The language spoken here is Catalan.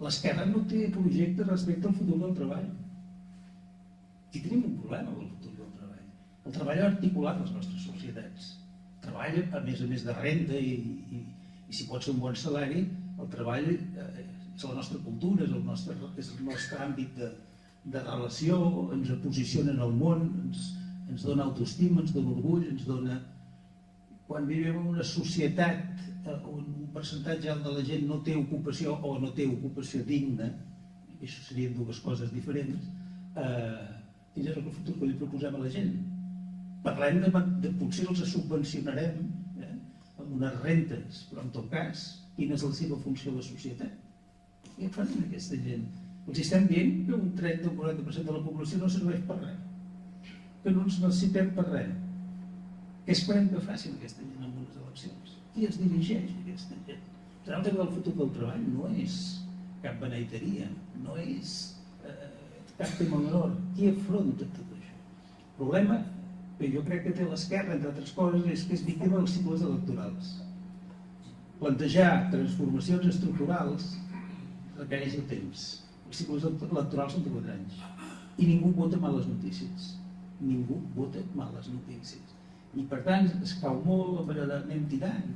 l'esquerra no té projecte respecte al futur del treball. Aquí tenim un problema amb el futur del treball. El treball ha articulat les nostres societats. El treball, a més de renda i si pot ser un bon salari, el treball és la nostra cultura, és el nostre àmbit de relació, ens posiciona en el món, ens dona autoestima, ens dona orgull, ens dona... Quan vivim en una societat on un percentatge alt de la gent no té ocupació o no té ocupació digna, i això serien dues coses diferents, quin és el futur que li proposem a la gent? Parlem potser els subvencionarem amb unes rentes, però en tot cas, quina és la seva funció a la societat? Què fan amb aquesta gent? Els estem dient que un 30 o 40% de la població no serveix per res, que no ens necessitem per res. Què esperem que facin aquesta gent en unes eleccions? Qui es dirigeix a aquesta gent? El tema del futur del treball no és cap beneiteria, no és cap tema menor. Qui afronta tot això? El problema que jo crec que té l'esquerra, entre altres coses, és que és víctima dels cicles electorals. Plantejar transformacions estructurals requereix el temps. Els cicles electorals són de 4 anys. I ningú vota males notícies. Ningú vota males notícies. I per tant es cau molt amb allò de anem tirant,